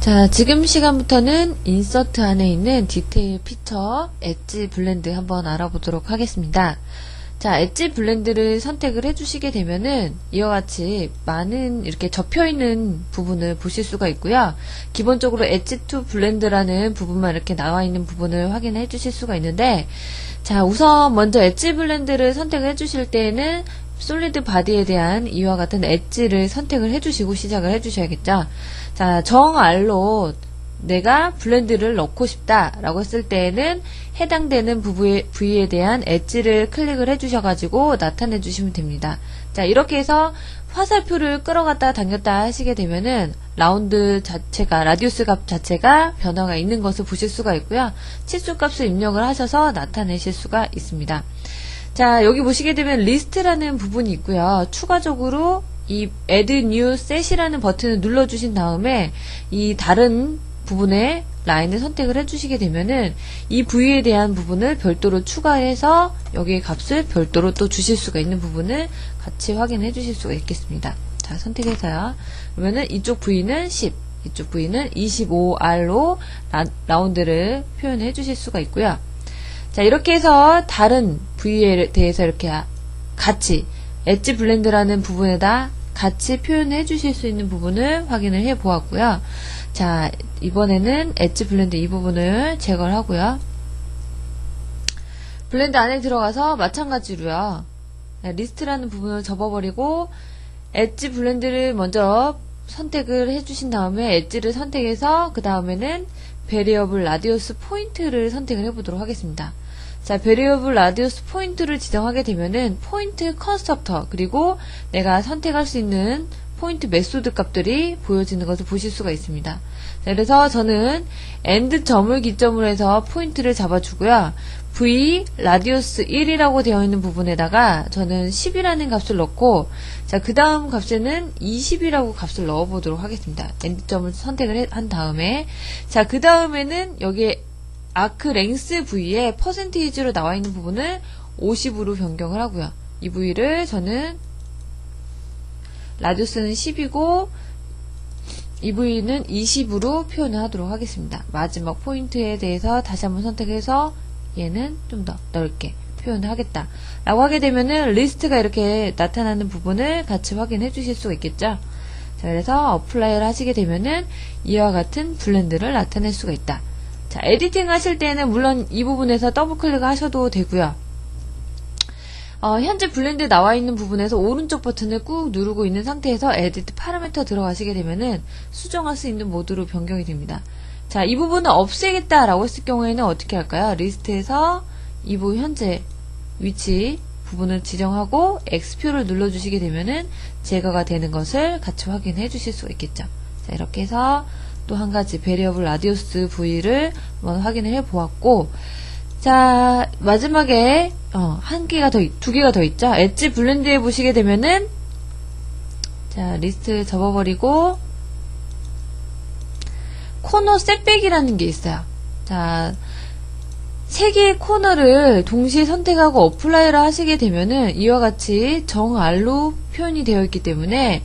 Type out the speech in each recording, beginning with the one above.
자, 지금 시간부터는 인서트 안에 있는 디테일 피처 엣지 블렌드 한번 알아보도록 하겠습니다. 자, 엣지 블렌드를 선택을 해주시게 되면은 이와 같이 많은 이렇게 접혀있는 부분을 보실 수가 있고요. 기본적으로 엣지 투 블렌드라는 부분만 이렇게 나와 있는 부분을 확인해 주실 수가 있는데, 자, 우선 먼저 엣지 블렌드를 선택을 해주실 때에는 솔리드 바디에 대한 이와 같은 엣지를 선택을 해주시고 시작을 해주셔야겠죠. 자, 정알로 내가 블렌드를 넣고 싶다 라고 했을 때에는 해당되는 부위에 대한 엣지를 클릭을 해주셔가지고 나타내 주시면 됩니다. 자, 이렇게 해서 화살표를 끌어갔다 당겼다 하시게 되면은 라운드 자체가, 라디우스 값 자체가 변화가 있는 것을 보실 수가 있고요. 치수 값을 입력을 하셔서 나타내실 수가 있습니다. 자, 여기 보시게 되면 리스트라는 부분이 있고요. 추가적으로 이 Add New Set이라는 버튼을 눌러주신 다음에 이 다른 부분에 라인을 선택을 해주시게 되면은 이 부위에 대한 부분을 별도로 추가해서 여기에 값을 별도로 또 주실 수가 있는 부분을 같이 확인해 주실 수가 있겠습니다. 자, 선택해서요. 그러면은 이쪽 부위는 10, 이쪽 부위는 25R로 라운드를 표현해 주실 수가 있고요. 자, 이렇게 해서 다른 부위에 대해서 이렇게 같이 엣지 블렌드라는 부분에다 같이 표현해 주실 수 있는 부분을 확인을 해 보았고요. 자, 이번에는 엣지 블렌드 이 부분을 제거를 하고요. 블렌드 안에 들어가서 마찬가지로요. 리스트라는 부분을 접어버리고 엣지 블렌드를 먼저 선택을 해주신 다음에 엣지를 선택해서 그 다음에는 베리어블 라디우스 포인트를 선택을 해보도록 하겠습니다. 자, 베리어블 라디우스 포인트를 지정하게 되면은 포인트 컨스트럭터 그리고 내가 선택할 수 있는 포인트 메소드 값들이 보여지는 것을 보실 수가 있습니다. 자, 그래서 저는 엔드 점을 기점으로 해서 포인트를 잡아주고요. v 라디우스 1이라고 되어 있는 부분에다가 저는 10이라는 값을 넣고, 자, 그 다음 값에는 20이라고 값을 넣어보도록 하겠습니다. 엔드 점을 선택을 한 다음에, 자, 그 다음에는 여기에 아크 랭스 부위에 퍼센테이지로 나와 있는 부분을 50으로 변경을 하고요. 이 부위를 저는 라디우스는 10이고 이 부위는 20으로 표현을 하도록 하겠습니다. 마지막 포인트에 대해서 다시 한번 선택해서 얘는 좀 더 넓게 표현을 하겠다 라고 하게 되면은 리스트가 이렇게 나타나는 부분을 같이 확인해 주실 수가 있겠죠. 자, 그래서 어플라이를 하시게 되면은 이와 같은 블렌드를 나타낼 수가 있다. 자, 에디팅 하실 때는 물론 이 부분에서 더블 클릭 하셔도 되고요. 현재 블렌드 나와 있는 부분에서 오른쪽 버튼을 꾹 누르고 있는 상태에서 에디트 파라미터 들어가시게 되면은 수정할 수 있는 모드로 변경이 됩니다. 자, 이 부분을 없애겠다 라고 했을 경우에는 어떻게 할까요? 리스트에서 이 부분 현재 위치 부분을 지정하고 X표를 눌러주시게 되면은 제거가 되는 것을 같이 확인해 주실 수가 있겠죠. 자, 이렇게 해서 또 한 가지 베리어블 라디우스 부위를 한번 확인을 해 보았고, 자, 마지막에 두 개가 더 있죠. 엣지 블렌드에 보시게 되면은 자, 리스트 접어버리고 코너 셋백이라는 게 있어요. 자, 3개의 코너를 동시에 선택하고 어플라이를 하시게 되면은 이와 같이 정알로 표현이 되어 있기 때문에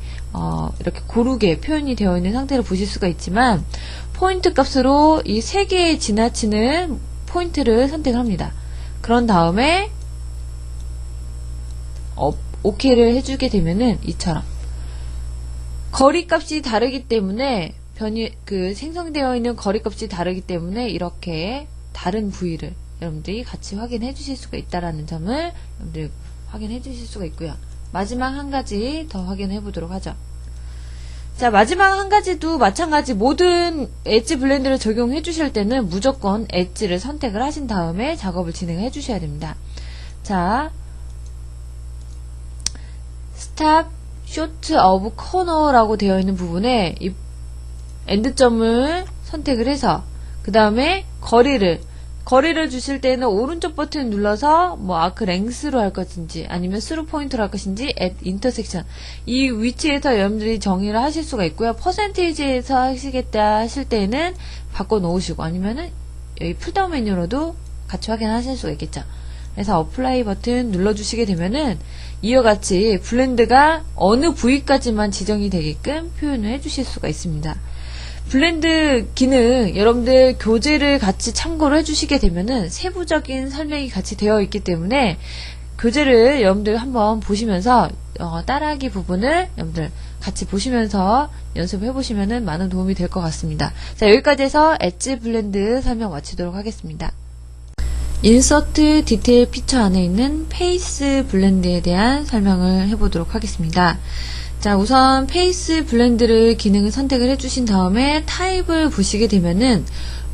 이렇게 고르게 표현이 되어 있는 상태를 보실 수가 있지만, 포인트 값으로 이 3개의 지나치는 포인트를 선택을 합니다. 그런 다음에 OK를 해주게 되면은 이처럼 거리 값이 다르기 때문에 생성되어 있는 거리 값이 다르기 때문에 이렇게 다른 부위를 여러분들이 같이 확인해 주실 수가 있다라는 점을 여러분들 확인해 주실 수가 있고요. 마지막 한 가지 더 확인해 보도록 하죠. 자, 마지막 한 가지도 마찬가지 모든 엣지 블렌드를 적용해 주실 때는 무조건 엣지를 선택을 하신 다음에 작업을 진행해 주셔야 됩니다. 자, 스탑 쇼트 오브 코너라고 되어 있는 부분에 이 엔드점을 선택을 해서 그 다음에 거리를 주실 때는 오른쪽 버튼 눌러서 뭐 아크 랭스로 할 것인지 아니면 스루 포인트로 할 것인지 at 인터섹션 이 위치에서 여러분들이 정의를 하실 수가 있고요. 퍼센테이지에서 하시겠다 하실 때는 바꿔 놓으시고 아니면은 여기 풀다운 메뉴로도 같이 확인하실 수가 있겠죠. 그래서 어플라이 버튼 눌러주시게 되면은 이와 같이 블렌드가 어느 부위까지만 지정이 되게끔 표현을 해주실 수가 있습니다. 블렌드 기능 여러분들 교재를 같이 참고를 해주시게 되면은 세부적인 설명이 같이 되어 있기 때문에 교재를 여러분들 한번 보시면서 따라하기 부분을 여러분들 같이 보시면서 연습해 보시면은 많은 도움이 될 것 같습니다. 자, 여기까지 해서 엣지 블렌드 설명 마치도록 하겠습니다. 인서트 디테일 피처 안에 있는 페이스 블렌드에 대한 설명을 해보도록 하겠습니다. 자, 우선 페이스 블렌드를 기능을 선택을 해주신 다음에 타입을 보시게 되면은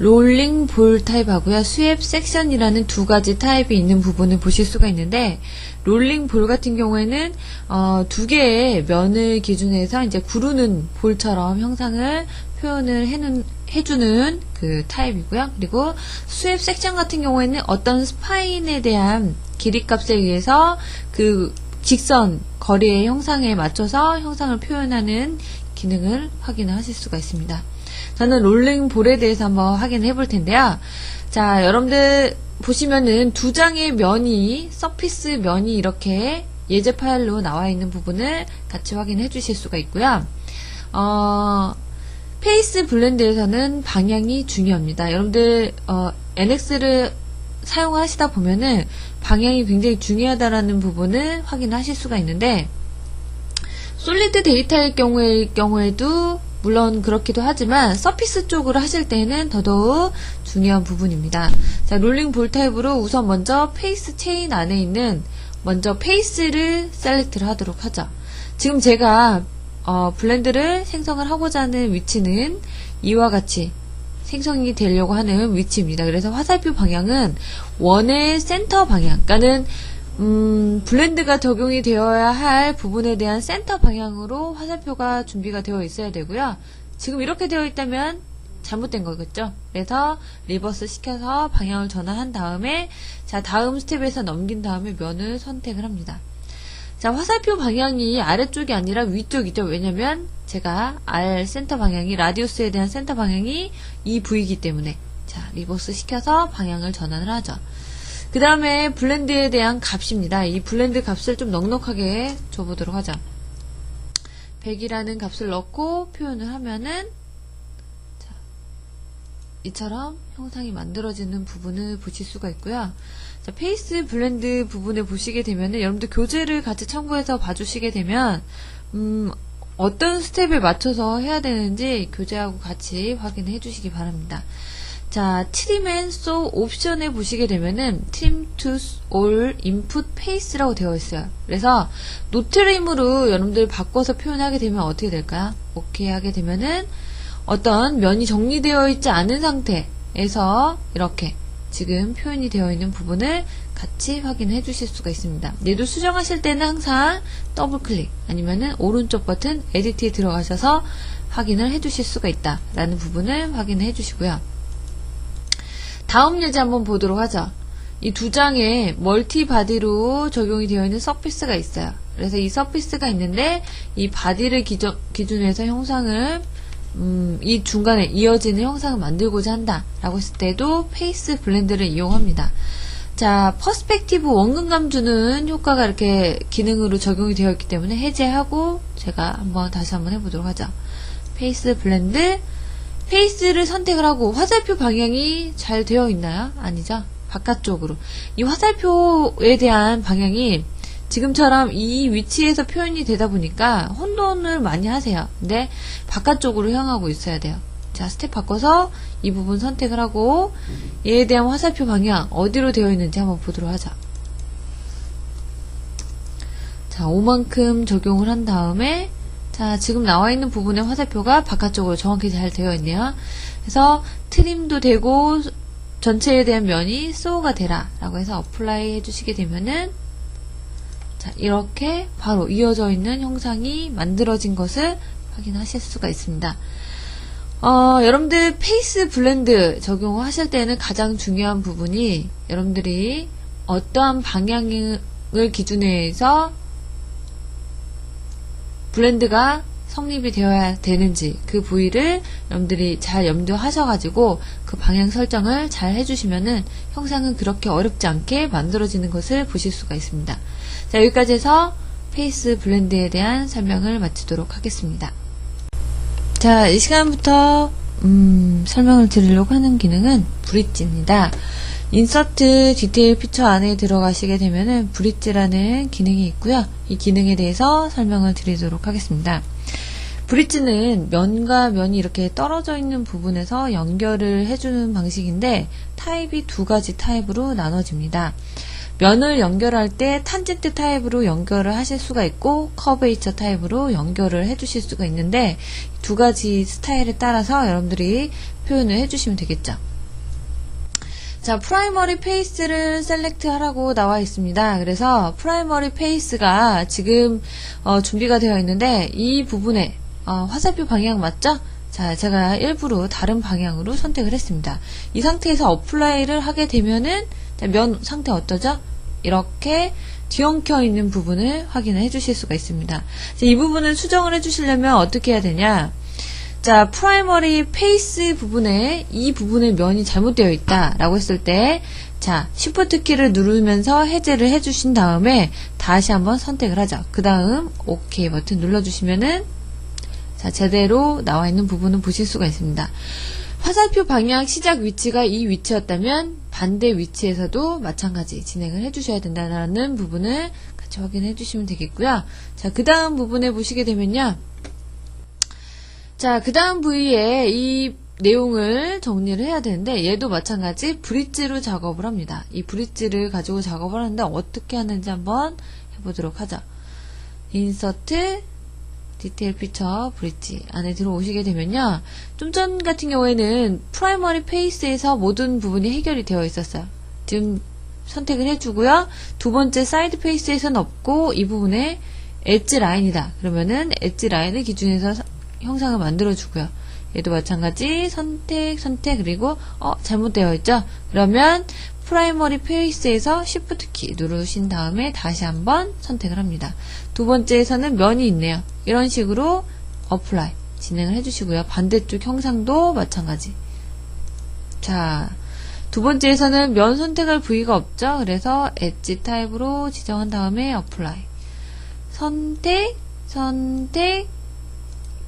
롤링 볼 타입하고요, 스왑 섹션이라는 두 가지 타입이 있는 부분을 보실 수가 있는데, 롤링 볼 같은 경우에는 두 개의 면을 기준해서 이제 구르는 볼처럼 형상을 표현을 해주는 그 타입이고요. 그리고 스왑 섹션 같은 경우에는 어떤 스파인에 대한 길이값에 의해서 그 직선 거리의 형상에 맞춰서 형상을 표현하는 기능을 확인을 하실 수가 있습니다. 저는 롤링 볼에 대해서 한번 확인해 볼 텐데요. 자, 여러분들 보시면은 두 장의 면이, 서피스 면이 이렇게 예제 파일로 나와 있는 부분을 같이 확인해 주실 수가 있고요. 페이스 블렌드에서는 방향이 중요합니다. 여러분들 NX를 사용하시다 보면은 방향이 굉장히 중요하다라는 부분을 확인하실 수가 있는데, 솔리드 데이터일 경우에도 물론 그렇기도 하지만 서피스 쪽으로 하실 때는 더더욱 중요한 부분입니다. 자, 롤링 볼 타입으로 우선 먼저 페이스 체인 안에 있는 먼저 페이스를 셀렉트를 하도록 하죠. 지금 제가 블렌드를 생성을 하고자 하는 위치는 이와 같이 생성이 되려고 하는 위치입니다. 그래서 화살표 방향은 원의 센터 방향, 그러니까는 블렌드가 적용이 되어야 할 부분에 대한 센터 방향으로 화살표가 준비가 되어 있어야 되고요. 지금 이렇게 되어 있다면 잘못된 거겠죠. 그래서 리버스 시켜서 방향을 전환한 다음에, 자, 다음 스텝에서 넘긴 다음에 면을 선택을 합니다. 자, 화살표 방향이 아래쪽이 아니라 위쪽이죠. 왜냐면 제가 R 센터 방향이, 라디우스에 대한 센터 방향이 이 V이기 때문에. 자, 리버스 시켜서 방향을 전환을 하죠. 그 다음에 블렌드에 대한 값입니다. 이 블렌드 값을 좀 넉넉하게 줘보도록 하죠. 100이라는 값을 넣고 표현을 하면은, 자, 이처럼 형상이 만들어지는 부분을 보실 수가 있고요. 자, 페이스 블렌드 부분을 보시게 되면은 여러분들 교재를 같이 참고해서 봐주시게 되면 어떤 스텝에 맞춰서 해야 되는지 교재하고 같이 확인해 주시기 바랍니다. 자, 트림 앤 소 옵션에 보시게 되면은 트림 투 올 인풋 페이스라고 되어 있어요. 그래서 노트림으로 여러분들 바꿔서 표현하게 되면 어떻게 될까요? 오케이 하게 되면은 어떤 면이 정리되어 있지 않은 상태에서 이렇게 지금 표현이 되어 있는 부분을 같이 확인해 주실 수가 있습니다. 얘도 수정하실 때는 항상 더블 클릭 아니면은 오른쪽 버튼 에디트에 들어가셔서 확인을 해 주실 수가 있다 라는 부분을 확인해 주시고요. 다음 예제 한번 보도록 하죠. 이 두 장에 멀티 바디로 적용이 되어 있는 서피스가 있어요. 그래서 이 서피스가 있는데 이 바디를 기준해서 형상을 이 중간에 이어지는 형상을 만들고자 한다 라고 했을 때도 페이스 블렌드를 이용합니다. 자, 퍼스펙티브 원근감 주는 효과가 이렇게 기능으로 적용이 되어 있기 때문에 해제하고 제가 다시 한번 해보도록 하죠. 페이스 블렌드, 페이스를 선택을 하고 화살표 방향이 잘 되어 있나요? 아니죠? 바깥쪽으로. 이 화살표에 대한 방향이 지금처럼 이 위치에서 표현이 되다 보니까 혼돈을 많이 하세요. 근데 바깥쪽으로 향하고 있어야 돼요. 자, 스텝 바꿔서 이 부분 선택을 하고 얘에 대한 화살표 방향 어디로 되어 있는지 한번 보도록 하자. 자, 5만큼 적용을 한 다음에 자, 지금 나와 있는 부분의 화살표가 바깥쪽으로 정확히 잘 되어 있네요. 그래서 트림도 되고 전체에 대한 면이 소가 되라 라고 해서 어플라이 해주시게 되면은 자, 이렇게 바로 이어져 있는 형상이 만들어진 것을 확인하실 수가 있습니다. 여러분들 페이스 블렌드 적용하실 때는 가장 중요한 부분이 여러분들이 어떠한 방향을 기준해서 블렌드가 성립이 되어야 되는지 그 부위를 여러분들이 잘 염두하셔가지고 그 방향 설정을 잘 해주시면은 형상은 그렇게 어렵지 않게 만들어지는 것을 보실 수가 있습니다. 자, 여기까지 해서 페이스 블렌드에 대한 설명을 마치도록 하겠습니다. 자, 이 시간부터 설명을 드리려고 하는 기능은 브릿지입니다. 인서트 디테일 피처 안에 들어가시게 되면은 브릿지라는 기능이 있고요. 이 기능에 대해서 설명을 드리도록 하겠습니다. 브릿지는 면과 면이 이렇게 떨어져 있는 부분에서 연결을 해주는 방식인데 타입이 두 가지 타입으로 나눠집니다. 면을 연결할 때 탄젠트 타입으로 연결을 하실 수가 있고 커베이처 타입으로 연결을 해주실 수가 있는데 두 가지 스타일에 따라서 여러분들이 표현을 해주시면 되겠죠. 자, 프라이머리 페이스를 셀렉트 하라고 나와 있습니다. 그래서 프라이머리 페이스가 지금 준비가 되어 있는데 이 부분에 화살표 방향 맞죠? 자, 제가 일부러 다른 방향으로 선택을 했습니다. 이 상태에서 어플라이를 하게 되면은 면 상태 어떠죠? 이렇게 뒤엉켜 있는 부분을 확인을 해주실 수가 있습니다. 자, 이 부분을 수정을 해주시려면 어떻게 해야 되냐? 자, 프라이머리 페이스 부분에 이 부분의 면이 잘못되어 있다 라고 했을 때 자, Shift 키를 누르면서 해제를 해주신 다음에 다시 한번 선택을 하죠. 그 다음 OK 버튼 눌러주시면은 자, 제대로 나와 있는 부분을 보실 수가 있습니다. 화살표 방향 시작 위치가 이 위치였다면 반대 위치에서도 마찬가지 진행을 해주셔야 된다는 부분을 같이 확인해 주시면 되겠고요. 자, 그 다음 부분에 보시게 되면요. 자, 그 다음 부위에 이 내용을 정리를 해야 되는데 얘도 마찬가지 브릿지로 작업을 합니다. 이 브릿지를 가지고 작업을 하는데 어떻게 하는지 한번 해보도록 하죠. 인서트 디테일 피처 브릿지 안에 들어오시게 되면요. 좀 전 같은 경우에는 프라이머리 페이스에서 모든 부분이 해결이 되어 있었어요. 지금 선택을 해주고요. 두 번째 사이드 페이스에서는 없고 이 부분에 엣지 라인이다. 그러면은 엣지 라인을 기준해서 형상을 만들어주고요. 얘도 마찬가지 선택 그리고 잘못되어 있죠. 그러면 프라이머리 페이스에서 Shift 키 누르신 다음에 다시 한번 선택을 합니다. 두 번째에서는 면이 있네요. 이런 식으로 어플라이 진행을 해주시고요. 반대쪽 형상도 마찬가지. 자, 두 번째에서는 면 선택할 부위가 없죠. 그래서 엣지 타입으로 지정한 다음에 어플라이 선택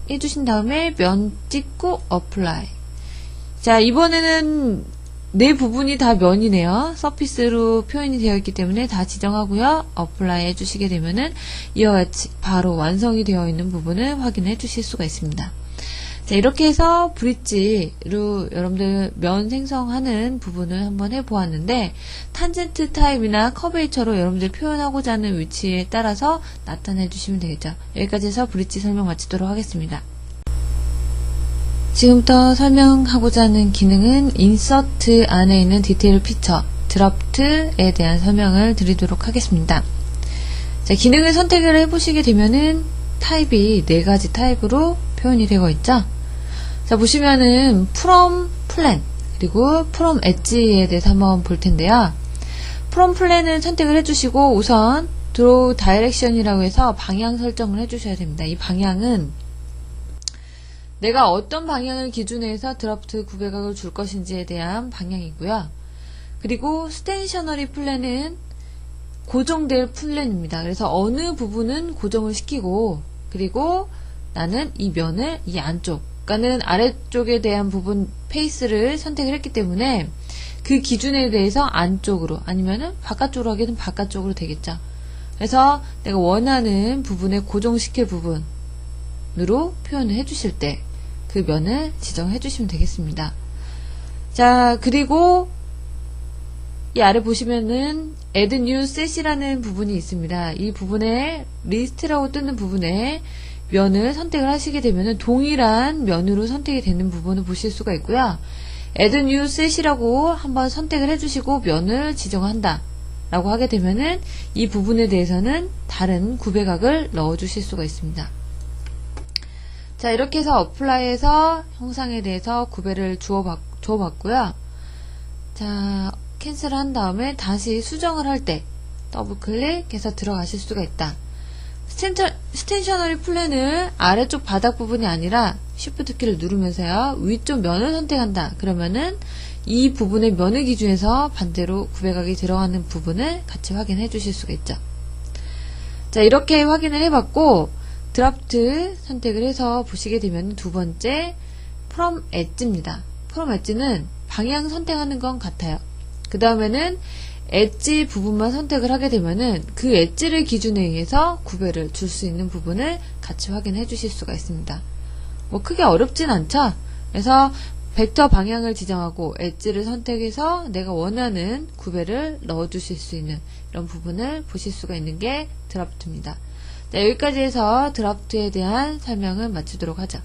해주신 다음에 면 찍고 어플라이. 자, 이번에는 네 부분이 다 면이네요. 서피스로 표현이 되어 있기 때문에 다 지정하고요. 어플라이 해주시게 되면은 이와 같이 바로 완성이 되어 있는 부분을 확인해 주실 수가 있습니다. 자, 이렇게 해서 브릿지로 여러분들 면 생성하는 부분을 한번 해보았는데 탄젠트 타입이나 커베이처로 여러분들 표현하고자 하는 위치에 따라서 나타내 주시면 되겠죠. 여기까지 해서 브릿지 설명 마치도록 하겠습니다. 지금부터 설명하고자 하는 기능은 인서트 안에 있는 디테일 피처, 드래프트에 대한 설명을 드리도록 하겠습니다. 자, 기능을 선택을 해보시게 되면은 타입이 네 가지 타입으로 표현이 되고 있죠. 자, 보시면은 from plan 그리고 from edge에 대해서 한번 볼 텐데요. from plan을 선택을 해주시고 우선 draw direction이라고 해서 방향 설정을 해주셔야 됩니다. 이 방향은 내가 어떤 방향을 기준해서 드래프트 구배각을 줄 것인지에 대한 방향이고요. 그리고 스테이셔너리 플랜은 고정될 플랜입니다. 그래서 어느 부분은 고정을 시키고 그리고 나는 이 면을 이 안쪽, 그러니까는 아래쪽에 대한 부분 페이스를 선택을 했기 때문에 그 기준에 대해서 안쪽으로 아니면은 바깥쪽으로 하게 되면 바깥쪽으로 되겠죠. 그래서 내가 원하는 부분에 고정시킬 부분으로 표현을 해주실 때 그 면을 지정해 주시면 되겠습니다. 자, 그리고 이 아래 보시면은 add new set이라는 부분이 있습니다. 이 부분에 리스트라고 뜨는 부분에 면을 선택을 하시게 되면은 동일한 면으로 선택이 되는 부분을 보실 수가 있고요. add new set이라고 한번 선택을 해주시고 면을 지정한다 라고 하게 되면은 이 부분에 대해서는 다른 구배각을 넣어 주실 수가 있습니다. 자, 이렇게 해서 어플라이에서 형상에 대해서 구배를 주어봤고요. 자, 캔슬 한 다음에 다시 수정을 할 때 더블 클릭해서 들어가실 수가 있다. 스텐셔너리 플랜을 아래쪽 바닥 부분이 아니라 Shift 키를 누르면서요. 위쪽 면을 선택한다. 그러면은 이 부분의 면을 기준해서 반대로 구배각이 들어가는 부분을 같이 확인해 주실 수가 있죠. 자, 이렇게 확인을 해봤고 드래프트 선택을 해서 보시게 되면 두 번째 from 엣지입니다. from 엣지는 방향 선택하는 건 같아요. 그 다음에는 엣지 부분만 선택을 하게 되면은 그 엣지를 기준에 의해서 구별을 줄 수 있는 부분을 같이 확인해 주실 수가 있습니다. 뭐 크게 어렵진 않죠? 그래서 벡터 방향을 지정하고 엣지를 선택해서 내가 원하는 구별을 넣어 주실 수 있는 이런 부분을 보실 수가 있는 게 드래프트입니다. 자, 여기까지 해서 드래프트에 대한 설명을 마치도록 하죠.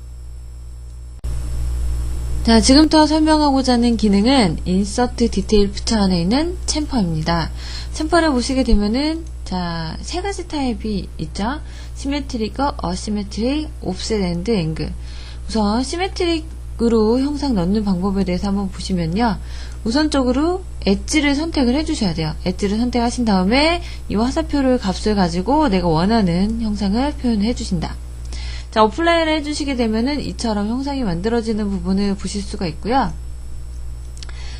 자, 지금부터 설명하고자 하는 기능은 인서트 디테일 퓨처 안에 있는 챔퍼입니다. 챔퍼를 보시게 되면은 자, 세 가지 타입이 있죠. 시메트릭, 어시메트릭, 옵셋 앤드 앵글. 우선 시메트릭으로 형상 넣는 방법에 대해서 한번 보시면요. 우선적으로 엣지를 선택을 해주셔야 돼요. 엣지를 선택하신 다음에 이 화살표를 값을 가지고 내가 원하는 형상을 표현해 주신다. 자, 어플라이를 해주시게 되면은 이처럼 형상이 만들어지는 부분을 보실 수가 있고요.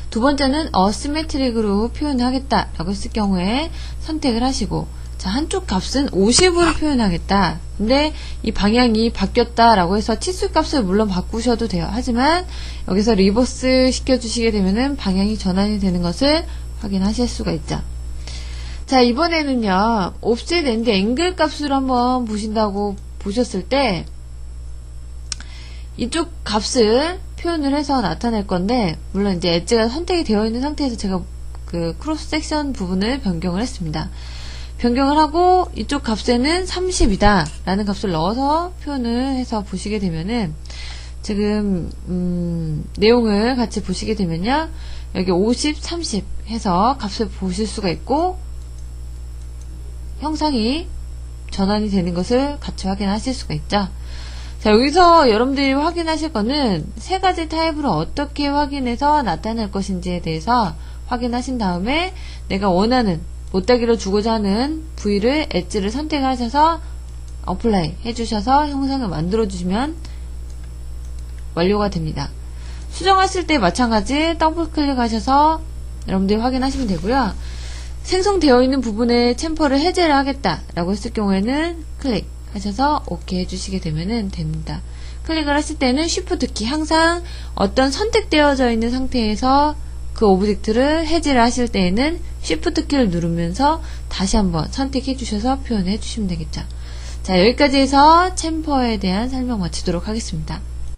두 번째는 어시메트릭으로 표현하겠다 라고 했을 경우에 선택을 하시고, 자, 한쪽 값은 50으로 표현하겠다. 근데 이 방향이 바뀌었다 라고 해서 치수 값을 물론 바꾸셔도 돼요. 하지만 여기서 리버스 시켜주시게 되면은 방향이 전환이 되는 것을 확인하실 수가 있죠. 자, 이번에는요, 옵셋 앤드 앵글 값을 한번 보신다고 보셨을 때 이쪽 값을 표현을 해서 나타낼 건데, 물론 이제 엣지가 선택이 되어 있는 상태에서 제가 그 크로스 섹션 부분을 변경을 했습니다. 변경을 하고 이쪽 값에는 30이다 라는 값을 넣어서 표현을 해서 보시게 되면은 지금 내용을 같이 보시게 되면요, 여기 50, 30 해서 값을 보실 수가 있고 형상이 전환이 되는 것을 같이 확인하실 수가 있죠. 자, 여기서 여러분들이 확인하실 거는 세 가지 타입으로 어떻게 확인해서 나타낼 것인지에 대해서 확인하신 다음에 내가 원하는 못따기로 주고자 하는 부위를 엣지를 선택하셔서 어플라이 해주셔서 형상을 만들어 주시면 완료가 됩니다. 수정하실 때 마찬가지 더블 클릭하셔서 여러분들이 확인하시면 되고요. 생성되어 있는 부분에 챔퍼를 해제를 하겠다 라고 했을 경우에는 클릭하셔서 OK 해주시게 되면 됩니다. 클릭을 하실 때는 Shift 키, 항상 어떤 선택되어져 있는 상태에서 그 오브젝트를 해제를 하실 때에는 Shift 키를 누르면서 다시 한번 선택해 주셔서 표현해 주시면 되겠죠. 자, 여기까지 해서 챔퍼에 대한 설명 마치도록 하겠습니다.